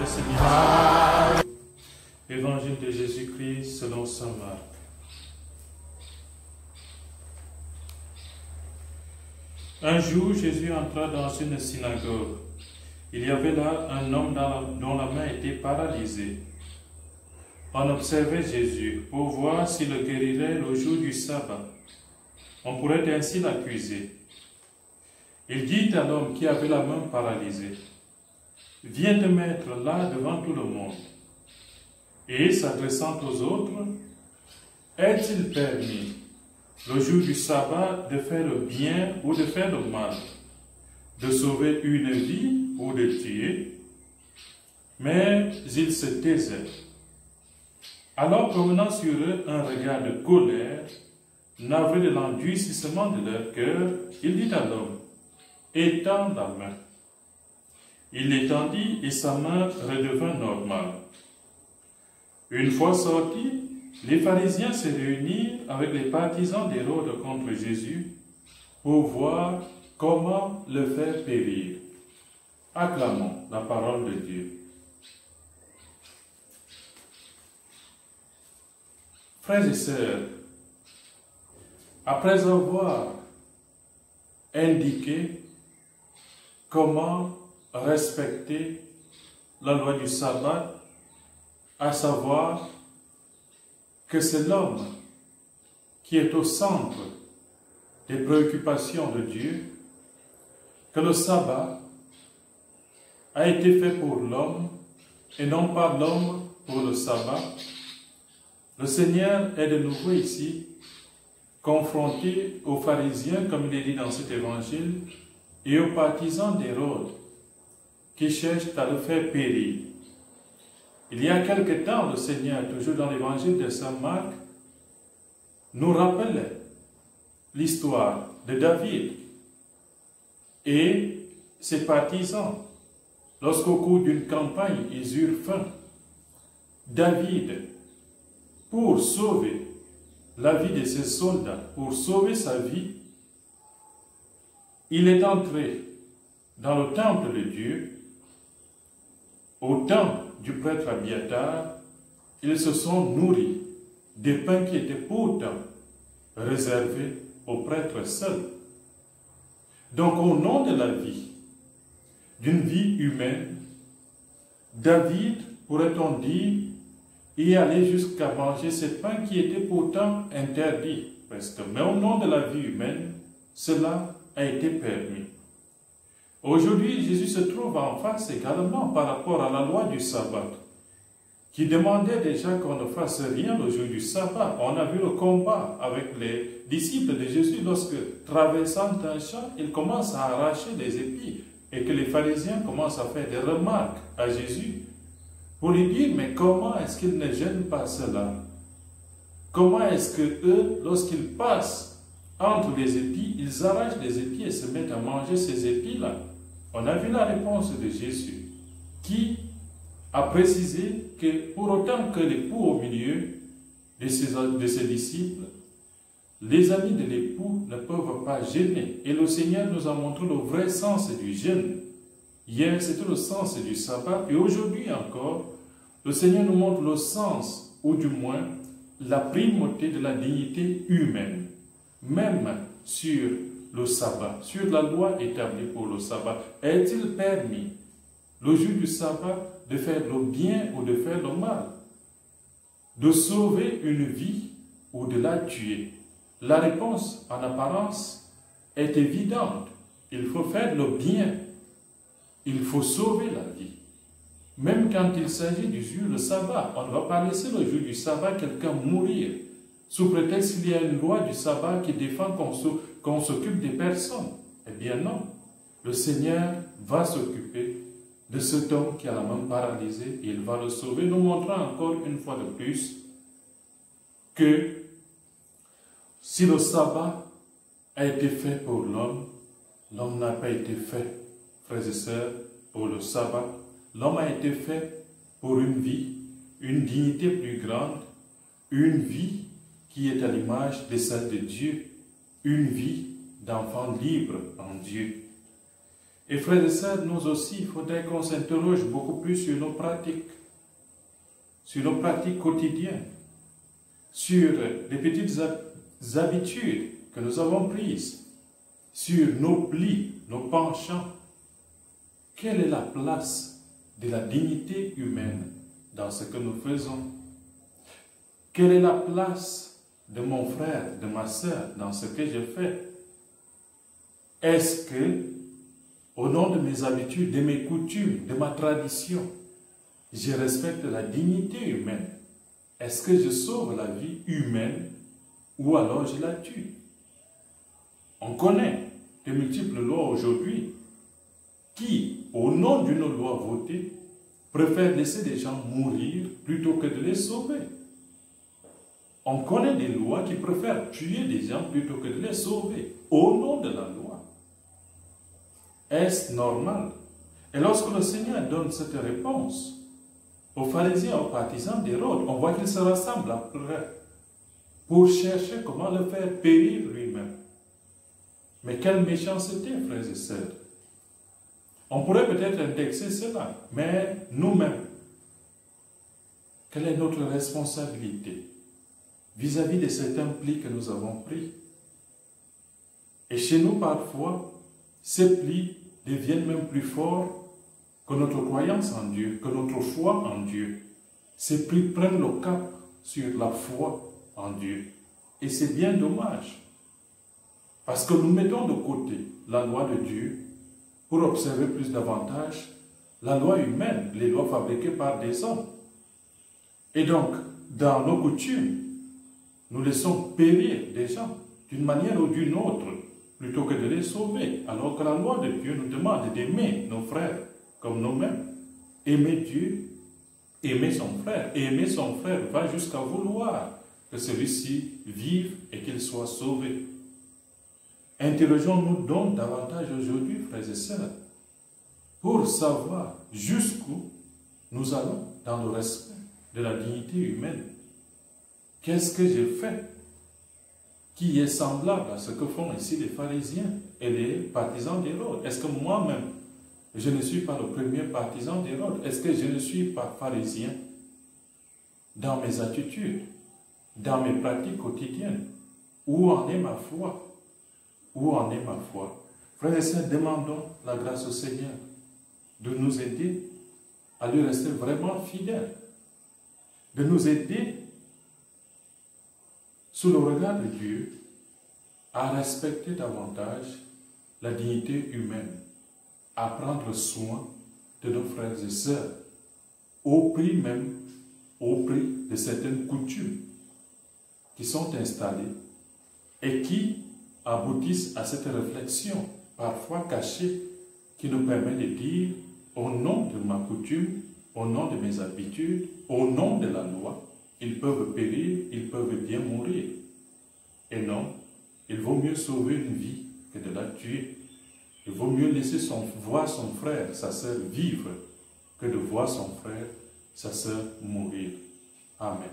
le Seigneur. Évangile de Jésus-Christ selon saint Marc. Un jour, Jésus entra dans une synagogue. Il y avait là un homme dont la main était paralysée. On observait Jésus pour voir s'il le guérirait le jour du sabbat. On pourrait ainsi l'accuser. Il dit à l'homme qui avait la main paralysée, « Viens te mettre là devant tout le monde. » Et s'adressant aux autres, « Est-il permis, le jour du sabbat, de faire le bien ou de faire le mal, de sauver une vie ou de tuer ?» Mais il se taisait. Alors, promenant sur eux un regard de colère, navré de l'endurcissement de leur cœur, il dit à l'homme, « Étends la main. » Il l'étendit et sa main redevint normale. Une fois sortis, les pharisiens se réunirent avec les partisans d'Hérode contre Jésus pour voir comment le faire périr. Acclamons la parole de Dieu. Frères et sœurs, après avoir indiqué comment respecter la loi du sabbat, à savoir que c'est l'homme qui est au centre des préoccupations de Dieu, que le sabbat a été fait pour l'homme et non pas l'homme pour le sabbat, le Seigneur est de nouveau ici confronté aux pharisiens, comme il est dit dans cet évangile, et aux partisans d'Hérode, qui cherchent à le faire périr. Il y a quelque temps, le Seigneur, toujours dans l'évangile de saint Marc, nous rappelait l'histoire de David et ses partisans. Lorsqu'au cours d'une campagne, ils eurent faim, David, pour sauver la vie de ses soldats, pour sauver sa vie, il est entré dans le temple de Dieu. Au temps du prêtre Abiatar, ils se sont nourris des pains qui étaient pourtant réservés aux prêtres seuls. Donc, au nom de la vie, d'une vie humaine, David, pourrait-on dire, y aller jusqu'à manger ces pains qui étaient pourtant interdits, presque. Mais au nom de la vie humaine, cela a été permis. Aujourd'hui, Jésus se trouve en face également par rapport à la loi du sabbat, qui demandait déjà qu'on ne fasse rien le jour du sabbat. On a vu le combat avec les disciples de Jésus lorsque, traversant un champ, ils commencent à arracher des épis et que les pharisiens commencent à faire des remarques à Jésus pour lui dire, mais comment est-ce qu'ils ne gênent pas cela? Comment est-ce que eux, lorsqu'ils passent entre les épis, ils arrachent les épis et se mettent à manger ces épis-là? On a vu la réponse de Jésus, qui a précisé que pour autant que l'époux au milieu de ses disciples, les amis de l'époux ne peuvent pas gêner. Et le Seigneur nous a montré le vrai sens du jeûne. Hier, c'était le sens du sabbat, et aujourd'hui encore, le Seigneur nous montre le sens, ou du moins, la primauté de la dignité humaine, même sur le sabbat, sur la loi établie pour le sabbat. Est-il permis, le jour du sabbat, de faire le bien ou de faire le mal? De sauver une vie ou de la tuer? La réponse, en apparence, est évidente. Il faut faire le bien. Il faut sauver la vie. Même quand il s'agit du jour du sabbat, on ne va pas laisser le jour du sabbat quelqu'un mourir, sous prétexte qu'il y a une loi du sabbat qui défend qu'on s'occupe des personnes. Eh bien non, le Seigneur va s'occuper de cet homme qui a la main paralysée et il va le sauver, nous montrant encore une fois de plus que si le sabbat a été fait pour l'homme, l'homme n'a pas été fait, frères et sœurs, pour le sabbat. L'homme a été fait pour une vie, une dignité plus grande, une vie qui est à l'image de celle de Dieu, une vie d'enfant libre en Dieu. Et frères et sœurs, nous aussi, il faudrait qu'on s'interroge beaucoup plus sur nos pratiques quotidiennes, sur les petites habitudes que nous avons prises, sur nos plis, nos penchants. Quelle est la place de la dignité humaine dans ce que nous faisons? Quelle est la place de mon frère, de ma sœur dans ce que je fais? Est-ce que, au nom de mes habitudes, de mes coutumes, de ma tradition, je respecte la dignité humaine? Est-ce que je sauve la vie humaine ou alors je la tue? On connaît de multiples lois aujourd'hui qui, au nom d'une loi votée, préfèrent laisser des gens mourir plutôt que de les sauver. On connaît des lois qui préfèrent tuer des gens plutôt que de les sauver, au nom de la loi. Est-ce normal? Et lorsque le Seigneur donne cette réponse aux pharisiens, aux partisans d'Hérode, on voit qu'ils se rassemblent après pour chercher comment le faire périr lui-même. Mais quelle méchanceté, frères et sœurs! On pourrait peut-être indexer cela, mais nous-mêmes, quelle est notre responsabilité vis-à-vis de certains plis que nous avons pris? Et chez nous, parfois, ces plis deviennent même plus forts que notre croyance en Dieu, que notre foi en Dieu. Ces plis prennent le cap sur la foi en Dieu. Et c'est bien dommage. Parce que nous mettons de côté la loi de Dieu pour observer plus davantage la loi humaine, les lois fabriquées par des hommes. Et donc, dans nos coutumes, nous laissons périr des gens d'une manière ou d'une autre, plutôt que de les sauver, alors que la loi de Dieu nous demande d'aimer nos frères comme nous-mêmes. Aimer Dieu, aimer son frère. Et aimer son frère va jusqu'à vouloir que celui-ci vive et qu'il soit sauvé. Interrogeons-nous donc davantage aujourd'hui, frères et sœurs, pour savoir jusqu'où nous allons dans le respect de la dignité humaine. Qu'est-ce que j'ai fait qui est semblable à ce que font ici les pharisiens et les partisans d'Hérode? Est-ce que moi-même, je ne suis pas le premier partisan d'Hérode? Est-ce que je ne suis pas pharisien dans mes attitudes, dans mes pratiques quotidiennes? Où en est ma foi? Où en est ma foi? Frères et sœurs, demandons la grâce au Seigneur de nous aider à lui rester vraiment fidèles, de nous aider sous le regard de Dieu à respecter davantage la dignité humaine, à prendre soin de nos frères et sœurs, au prix de certaines coutumes qui sont installées et qui aboutissent à cette réflexion, parfois cachée, qui nous permet de dire, au nom de ma coutume, au nom de mes habitudes, au nom de la loi, ils peuvent périr, ils peuvent bien mourir. Et non, il vaut mieux sauver une vie que de la tuer. Il vaut mieux laisser voir son frère, sa sœur vivre, que de voir son frère, sa sœur mourir. Amen.